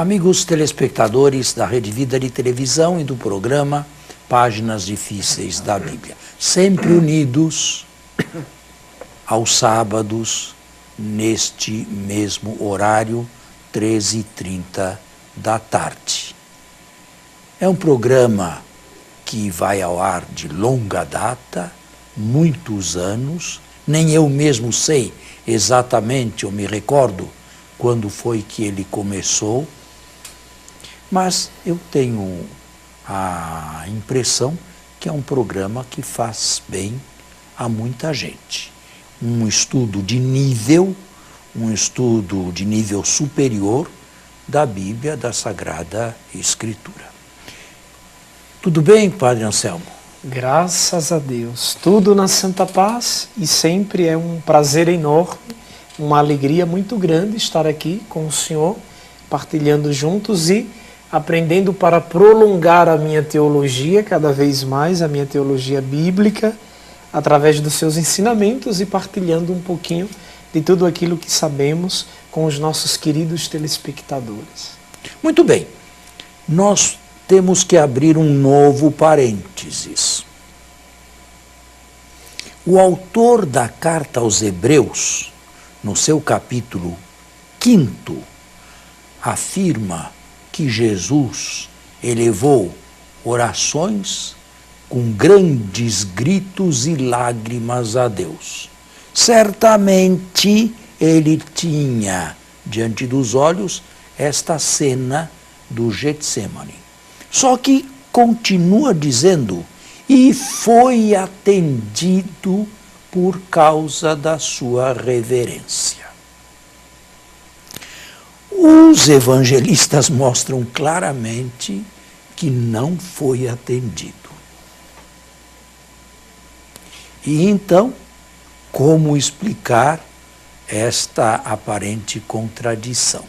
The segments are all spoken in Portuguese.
Amigos telespectadores da Rede Vida de Televisão e do programa Páginas Difíceis da Bíblia, sempre unidos aos sábados, neste mesmo horário, 13h30 da tarde. É um programa que vai ao ar de longa data, muitos anos, nem eu mesmo sei exatamente, eu me recordo quando foi que ele começou, mas eu tenho a impressão que é um programa que faz bem a muita gente. Um estudo de nível superior da Bíblia, da Sagrada Escritura. Tudo bem, Padre Anselmo? Graças a Deus. Tudo na santa paz e sempre é um prazer enorme, uma alegria muito grande estar aqui com o Senhor, partilhando juntos e aprendendo para prolongar a minha teologia cada vez mais, a minha teologia bíblica, através dos seus ensinamentos e partilhando um pouquinho de tudo aquilo que sabemos com os nossos queridos telespectadores. Muito bem. Nós temos que abrir um novo parênteses. O autor da carta aos Hebreus, no seu capítulo 5º, afirma que Jesus elevou orações com grandes gritos e lágrimas a Deus. Certamente ele tinha diante dos olhos esta cena do Getsemane. Só que continua dizendo, e foi atendido por causa da sua reverência. Os evangelistas mostram claramente que não foi atendido. E então, como explicar esta aparente contradição?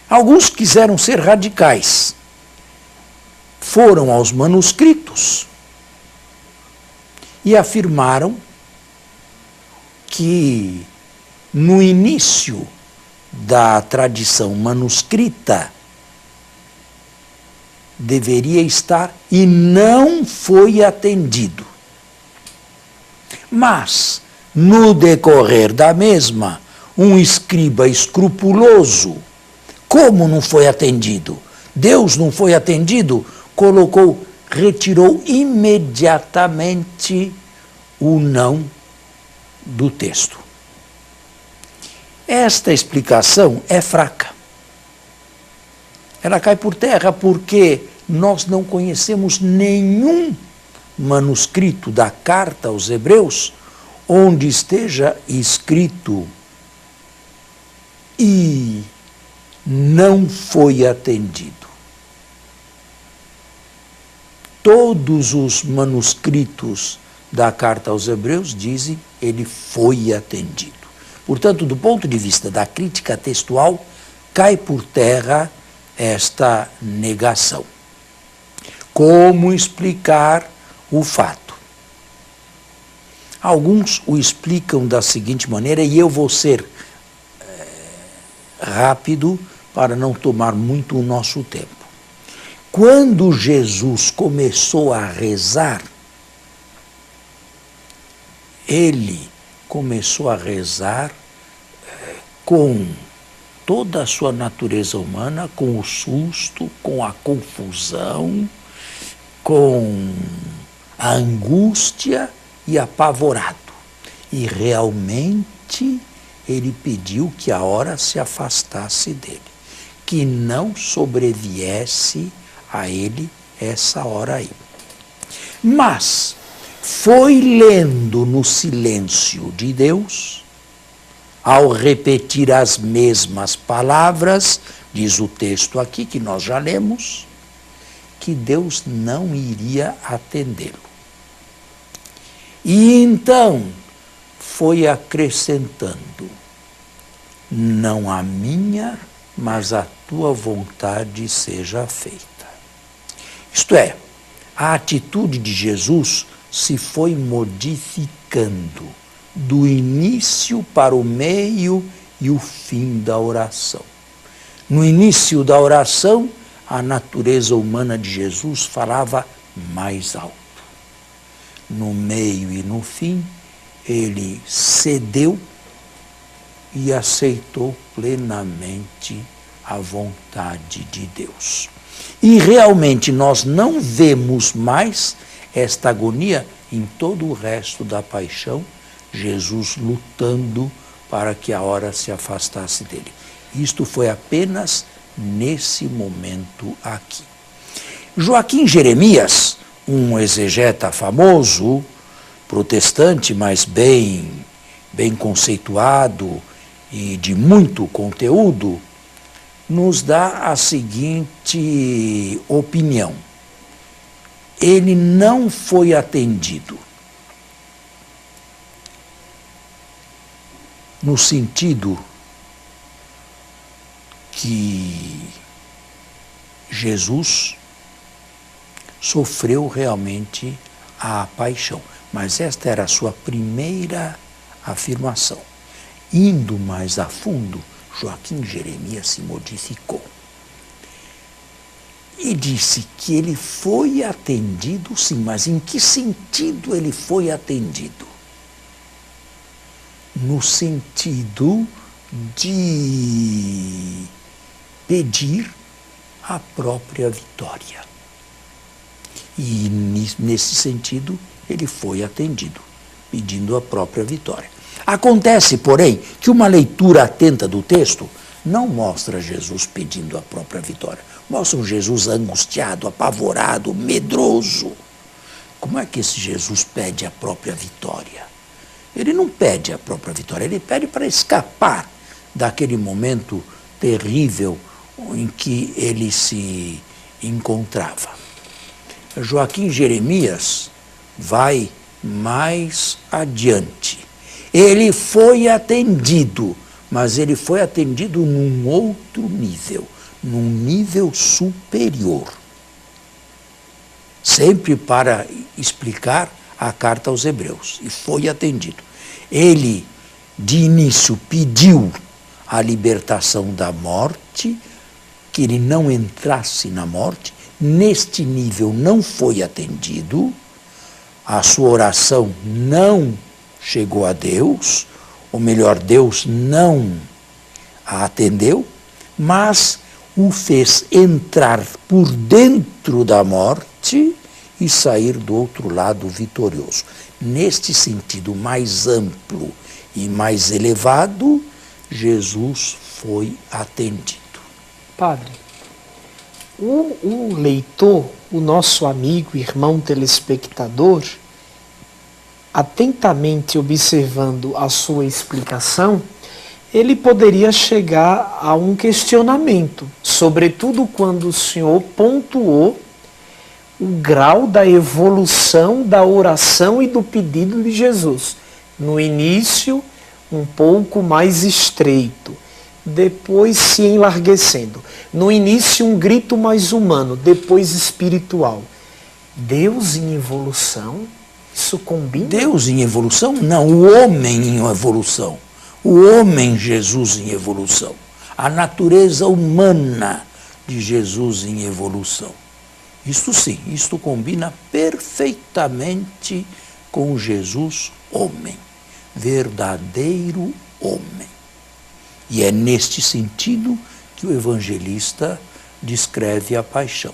Alguns quiseram ser radicais. Foram aos manuscritos e afirmaram que no início da tradição manuscrita deveria estar e não foi atendido. Mas, no decorrer da mesma, um escriba escrupuloso, como não foi atendido? Deus não foi atendido? Retirou imediatamente o não do texto. Esta explicação é fraca. Ela cai por terra porque nós não conhecemos nenhum manuscrito da carta aos Hebreus onde esteja escrito e não foi atendido. Todos os manuscritos da carta aos Hebreus dizem ele foi atendido. Portanto, do ponto de vista da crítica textual, cai por terra esta negação. Como explicar o fato? Alguns o explicam da seguinte maneira, e eu vou ser rápido para não tomar muito o nosso tempo. Quando Jesus começou a rezar, ele começou a rezar com toda a sua natureza humana, com o susto, com a confusão, com a angústia e apavorado. E realmente ele pediu que a hora se afastasse dele, que não sobreviesse a ele essa hora aí. Mas foi lendo no silêncio de Deus, ao repetir as mesmas palavras, diz o texto aqui que nós já lemos, que Deus não iria atendê-lo. E então foi acrescentando, não a minha, mas a tua vontade seja feita. Isto é, a atitude de Jesus se foi modificando do início para o meio e o fim da oração. No início da oração, a natureza humana de Jesus falava mais alto. No meio e no fim, ele cedeu e aceitou plenamente a vontade de Deus. E realmente nós não vemos mais esta agonia em todo o resto da paixão, Jesus lutando para que a hora se afastasse dele. Isto foi apenas nesse momento aqui. Joaquim Jeremias, um exegeta famoso, protestante, mas bem conceituado e de muito conteúdo, nos dá a seguinte opinião. Ele não foi atendido no sentido que Jesus sofreu realmente a paixão. Mas esta era a sua primeira afirmação. Indo mais a fundo, Joaquim Jeremias se modificou e disse que ele foi atendido, sim, mas em que sentido ele foi atendido? No sentido de pedir a própria vitória. E nesse sentido ele foi atendido, pedindo a própria vitória. Acontece, porém, que uma leitura atenta do texto não mostra Jesus pedindo a própria vitória. Mostra um Jesus angustiado, apavorado, medroso. Como é que esse Jesus pede a própria vitória? Ele não pede a própria vitória, ele pede para escapar daquele momento terrível em que ele se encontrava. Joaquim Jeremias vai mais adiante. Ele foi atendido, mas ele foi atendido num outro nível, num nível superior. Sempre para explicar a carta aos Hebreus, e foi atendido. Ele, de início, pediu a libertação da morte, que ele não entrasse na morte. Neste nível não foi atendido, a sua oração não chegou a Deus, ou melhor, Deus não a atendeu, mas o fez entrar por dentro da morte e sair do outro lado vitorioso. Neste sentido mais amplo e mais elevado, Jesus foi atendido. Padre, o leitor, o nosso amigo, irmão telespectador, atentamente observando a sua explicação, ele poderia chegar a um questionamento, sobretudo quando o senhor pontuou o grau da evolução da oração e do pedido de Jesus. No início, um pouco mais estreito, depois se enlarguecendo. No início, um grito mais humano, depois espiritual. Deus em evolução? Isso combina? Deus em evolução? Não, o homem em evolução. O homem Jesus em evolução. A natureza humana de Jesus em evolução. Isto sim, isto combina perfeitamente com Jesus homem. Verdadeiro homem. E é neste sentido que o evangelista descreve a paixão.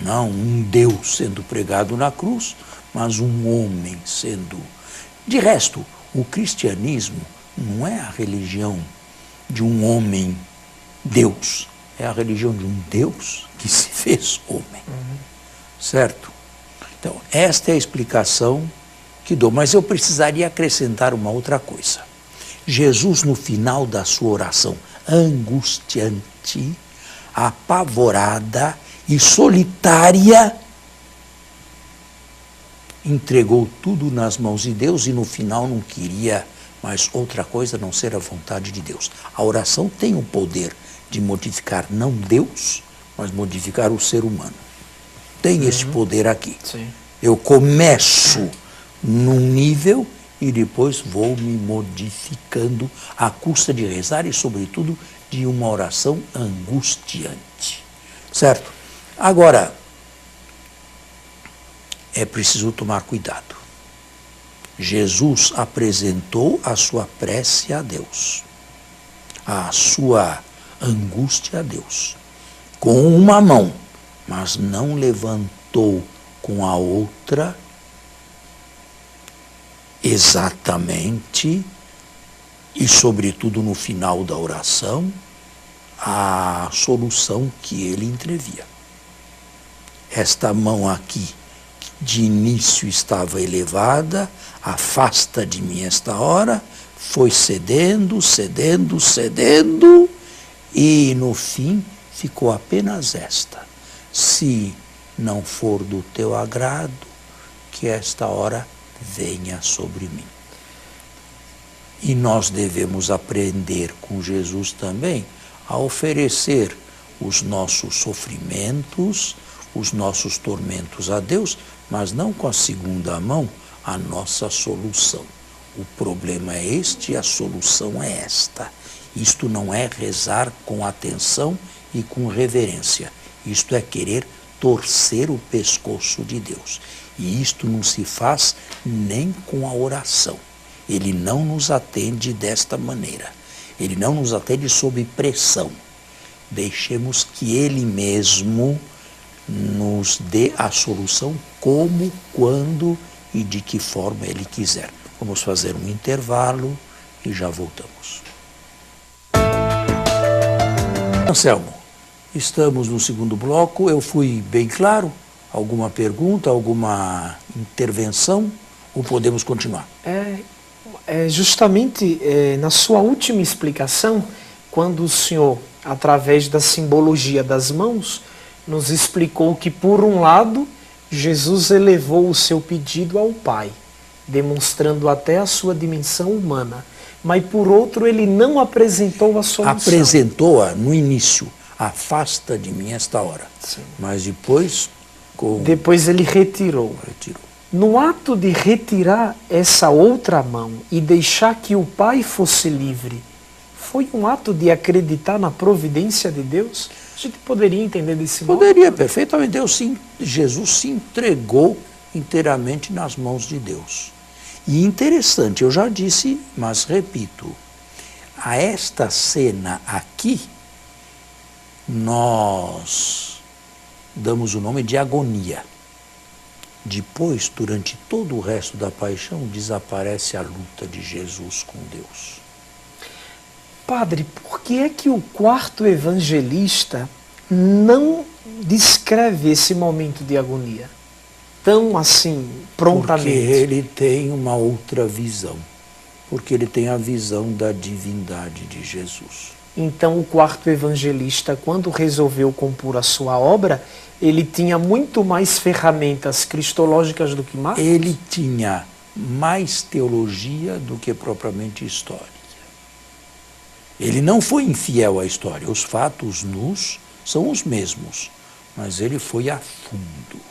Não um Deus sendo pregado na cruz, mas um homem sendo... De resto, o cristianismo não é a religião de um homem Deus, é a religião de um Deus que se fez homem. Certo? Então, esta é a explicação que dou, mas eu precisaria acrescentar uma outra coisa. Jesus, no final da sua oração angustiante, apavorada e solitária, entregou tudo nas mãos de Deus e no final não queria mais outra coisa a não ser a vontade de Deus. A oração tem o poder de modificar não Deus, mas modificar o ser humano. Tem este poder aqui. Sim. Eu começo num nível e depois vou me modificando à custa de rezar e, sobretudo, de uma oração angustiante. Certo? Agora, é preciso tomar cuidado. Jesus apresentou a sua prece a Deus, a sua angústia a Deus, com uma mão, mas não levantou com a outra exatamente e, sobretudo, no final da oração, a solução que ele entrevia. Esta mão aqui, de início estava elevada, afasta de mim esta hora, foi cedendo, cedendo, cedendo, e no fim ficou apenas esta. Se não for do teu agrado, que esta hora venha sobre mim. E nós devemos aprender com Jesus também a oferecer os nossos sofrimentos, os nossos tormentos a Deus, mas não com a segunda mão a nossa solução. O problema é este e a solução é esta. Isto não é rezar com atenção e com reverência. Isto é querer torcer o pescoço de Deus. E isto não se faz nem com a oração. Ele não nos atende desta maneira. Ele não nos atende sob pressão. Deixemos que Ele mesmo nos dê a solução como, quando e de que forma Ele quiser. Vamos fazer um intervalo e já voltamos. Anselmo, estamos no segundo bloco. Eu fui bem claro? Alguma pergunta, alguma intervenção? Ou podemos continuar? Justamente na sua última explicação, quando o senhor, através da simbologia das mãos, nos explicou que, por um lado, Jesus elevou o seu pedido ao Pai, demonstrando até a sua dimensão humana, mas, por outro, ele não apresentou a solução. Apresentou-a no início, afasta de mim esta hora. Sim. Mas depois... Depois ele retirou. No ato de retirar essa outra mão e deixar que o Pai fosse livre, foi um ato de acreditar na providência de Deus? A gente poderia entender desse modo? Poderia, perfeitamente. Jesus se entregou inteiramente nas mãos de Deus. E interessante, eu já disse, mas repito, a esta cena aqui, nós damos o nome de agonia. Depois, durante todo o resto da paixão, desaparece a luta de Jesus com Deus. Padre, por que é que o quarto evangelista não descreve esse momento de agonia tão assim, prontamente? Porque ele tem uma outra visão. Porque ele tem a visão da divindade de Jesus. Então o quarto evangelista, quando resolveu compor a sua obra, ele tinha muito mais ferramentas cristológicas do que Marcos? Ele tinha mais teologia do que propriamente história. Ele não foi infiel à história. Os fatos nus são os mesmos, mas ele foi a fundo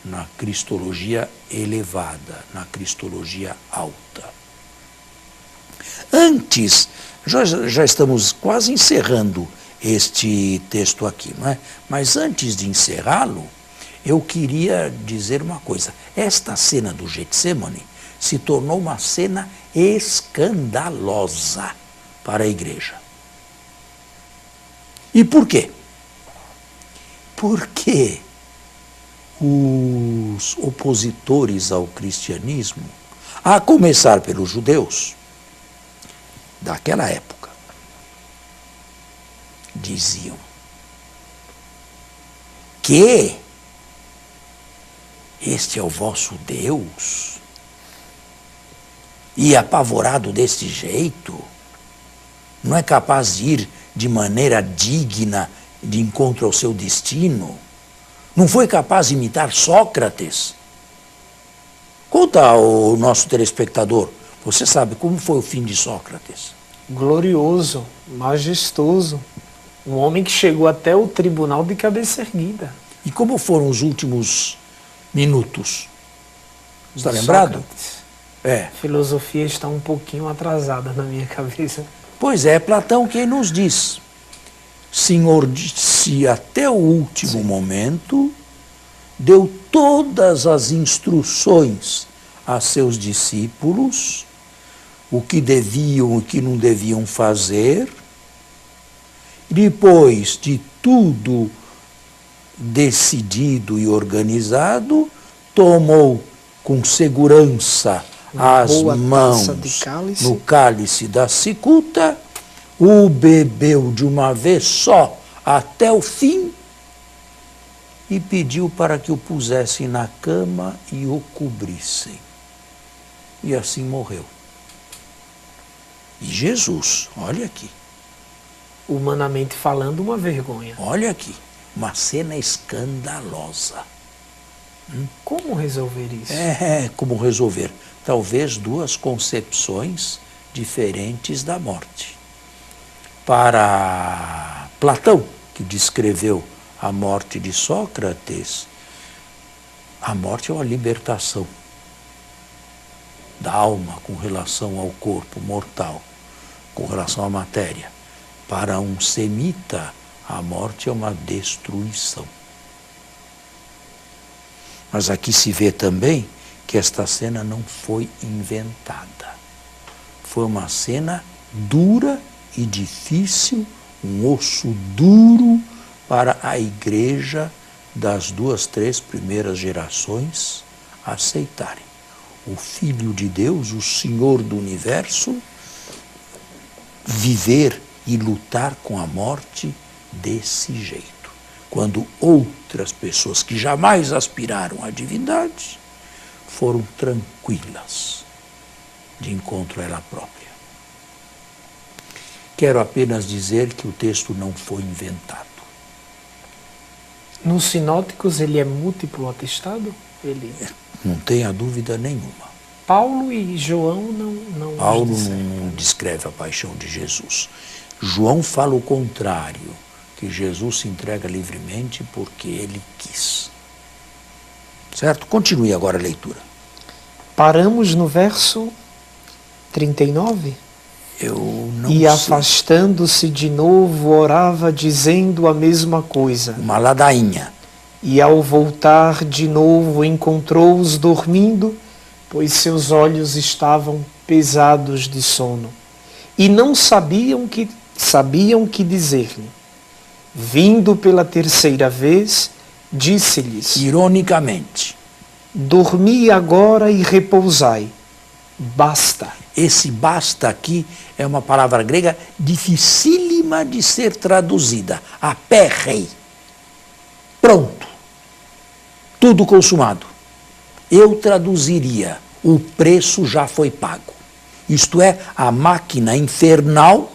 na cristologia elevada, na cristologia alta. Antes, já estamos quase encerrando este texto aqui, não é? Mas antes de encerrá-lo, eu queria dizer uma coisa. Esta cena do Getsemane se tornou uma cena escandalosa para a igreja. E por quê? Porque os opositores ao cristianismo, a começar pelos judeus daquela época, diziam que este é o vosso Deus, e apavorado deste jeito, não é capaz de ir de maneira digna de encontro ao seu destino, não foi capaz de imitar Sócrates. Conta ao nosso telespectador, você sabe como foi o fim de Sócrates? Glorioso, majestoso, um homem que chegou até o tribunal de cabeça erguida. E como foram os últimos minutos? Está lembrado? É. A filosofia está um pouquinho atrasada na minha cabeça. Pois é, Platão quem nos diz. Senhor disse até o último momento, deu todas as instruções a seus discípulos, o que deviam e o que não deviam fazer. Depois de tudo decidido e organizado, tomou com segurança as mãos no cálice da cicuta, o bebeu de uma vez só até o fim e pediu para que o pusessem na cama e o cobrissem. E assim morreu. E Jesus, olha aqui. Humanamente falando, uma vergonha. Olha aqui, uma cena escandalosa. Como resolver isso? Como resolver? Talvez duas concepções diferentes da morte. Para Platão, que descreveu a morte de Sócrates, a morte é uma libertação da alma com relação ao corpo mortal, com relação à matéria. Para um semita, a morte é uma destruição. Mas aqui se vê também que esta cena não foi inventada. Foi uma cena dura e difícil, um osso duro para a igreja das 2, 3 primeiras gerações aceitarem. O Filho de Deus, o Senhor do Universo, viver e lutar com a morte desse jeito. Quando outras pessoas que jamais aspiraram à divindade foram tranquilas de encontro a ela própria. Quero apenas dizer que o texto não foi inventado. Nos sinóticos ele é múltiplo atestado? Não tenha dúvida nenhuma. Paulo e João não Paulo não descreve a paixão de Jesus. João fala o contrário, que Jesus se entrega livremente porque ele quis. Certo? Continue agora a leitura. Paramos no verso 39? Eu não sei. E afastando-se de novo, orava dizendo a mesma coisa. Uma ladainha. E ao voltar de novo, encontrou-os dormindo, pois seus olhos estavam pesados de sono. E não sabiam que dizer-lhe. Vindo pela terceira vez, disse-lhes, ironicamente, dormi agora e repousai. Basta. Esse basta aqui é uma palavra grega dificílima de ser traduzida. Aperrei. Pronto. Tudo consumado. Eu traduziria, o preço já foi pago. Isto é, a máquina infernal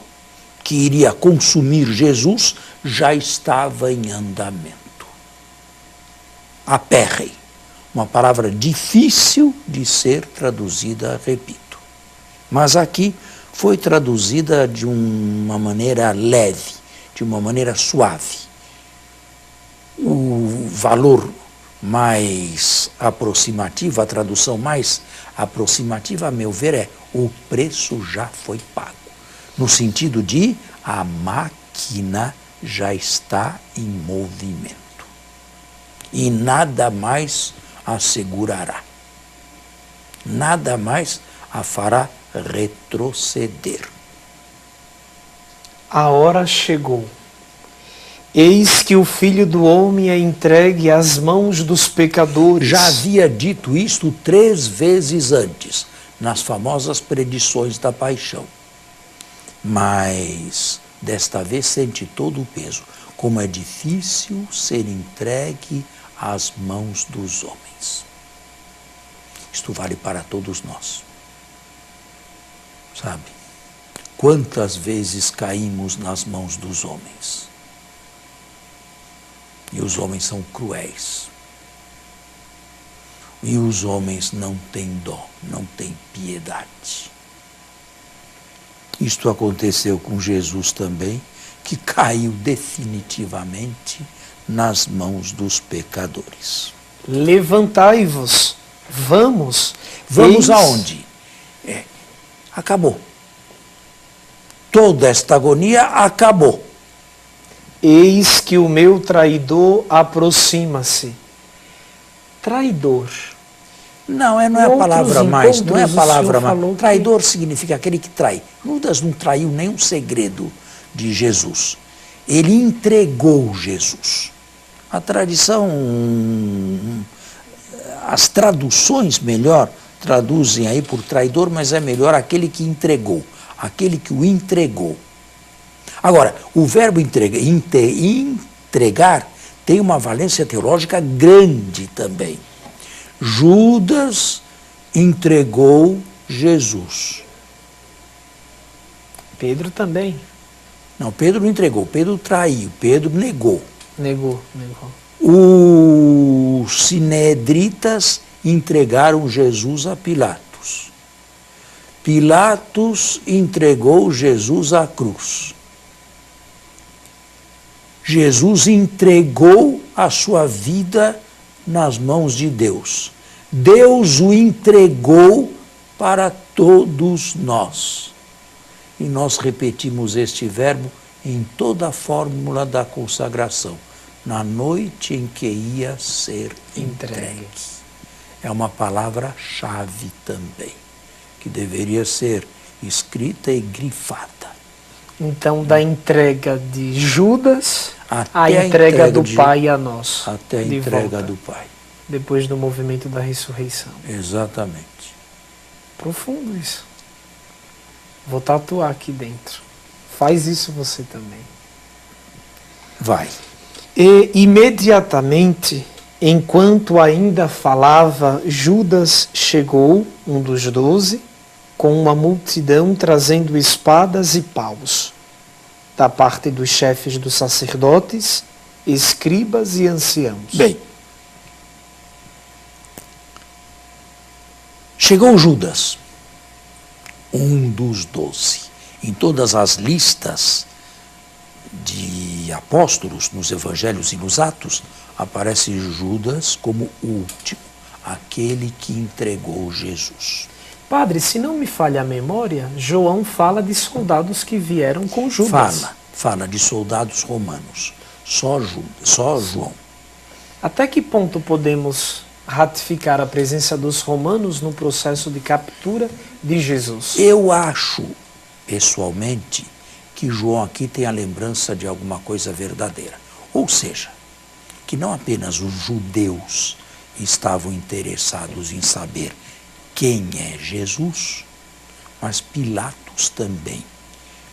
que iria consumir Jesus já estava em andamento. Aperrei. Uma palavra difícil de ser traduzida, repito. Mas aqui foi traduzida de uma maneira leve, de uma maneira suave. O valor mais aproximativo, a tradução mais aproximativa, a meu ver, é o preço já foi pago. No sentido de a máquina já está em movimento. E nada mais a segurará. Nada mais a fará retroceder. A hora chegou. Eis que o Filho do Homem é entregue às mãos dos pecadores. Já havia dito isto 3 vezes antes, nas famosas predições da paixão. Mas desta vez sente todo o peso. Como é difícil ser entregue às mãos dos homens. Isto vale para todos nós. Sabe? Quantas vezes caímos nas mãos dos homens? E os homens são cruéis. E os homens não têm dó, não têm piedade. Isto aconteceu com Jesus também, que caiu definitivamente nas mãos dos pecadores. Levantai-vos, vamos. Vamos aonde? Acabou. Toda esta agonia acabou. Eis que o meu traidor aproxima-se. Traidor. Não é a palavra mais, não é a palavra mais. Traidor significa aquele que trai. Judas não traiu nenhum segredo de Jesus. Ele entregou Jesus. A tradição, as traduções melhor, traduzem aí por traidor, mas é melhor aquele que entregou, aquele que o entregou. Agora, o verbo entregar tem uma valência teológica grande também. Judas entregou Jesus. Pedro também. Não, Pedro não entregou, Pedro traiu, Pedro negou. Negou. Os sinedritas entregaram Jesus a Pilatos. Pilatos entregou Jesus à cruz. Jesus entregou a sua vida nas mãos de Deus. Deus o entregou para todos nós. E nós repetimos este verbo em toda a fórmula da consagração. Na noite em que ia ser entregue. É uma palavra-chave também, que deveria ser escrita e grifada. Então, da entrega de Judas Até à entrega do Pai a nós. Até a entrega do Pai. Depois do movimento da ressurreição. Exatamente. Profundo isso. Vou tatuar aqui dentro. Faz isso você também. Vai. E imediatamente, enquanto ainda falava, Judas chegou, um dos 12, com uma multidão trazendo espadas e paus, da parte dos chefes dos sacerdotes, escribas e anciãos. Bem, chegou Judas, um dos 12. Em todas as listas de apóstolos, nos evangelhos e nos atos, aparece Judas como último, aquele que entregou Jesus. Padre, se não me falha a memória, João fala de soldados que vieram com Judas. Fala de soldados romanos. Só João. Até que ponto podemos ratificar a presença dos romanos no processo de captura de Jesus? Eu acho, pessoalmente, que João aqui tem a lembrança de alguma coisa verdadeira. Ou seja, que não apenas os judeus estavam interessados em saber quem é Jesus, mas Pilatos também.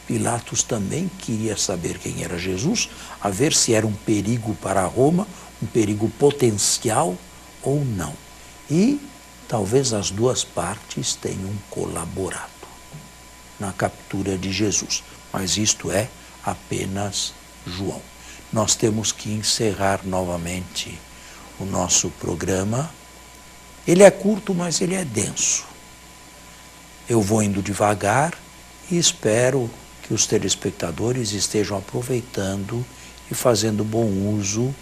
Pilatos também queria saber quem era Jesus, a ver se era um perigo para Roma, um perigo potencial ou não. E talvez as duas partes tenham colaborado na captura de Jesus. Mas isto é apenas João. Nós temos que encerrar novamente o nosso programa. Ele é curto, mas ele é denso. Eu vou indo devagar e espero que os telespectadores estejam aproveitando e fazendo bom uso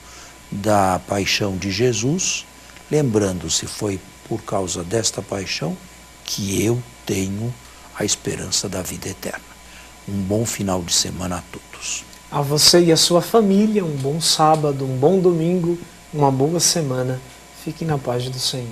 da paixão de Jesus, lembrando-se, foi por causa desta paixão que eu tenho a esperança da vida eterna. Um bom final de semana a todos. A você e a sua família, um bom sábado, um bom domingo, uma boa semana. Fiquem na paz do Senhor.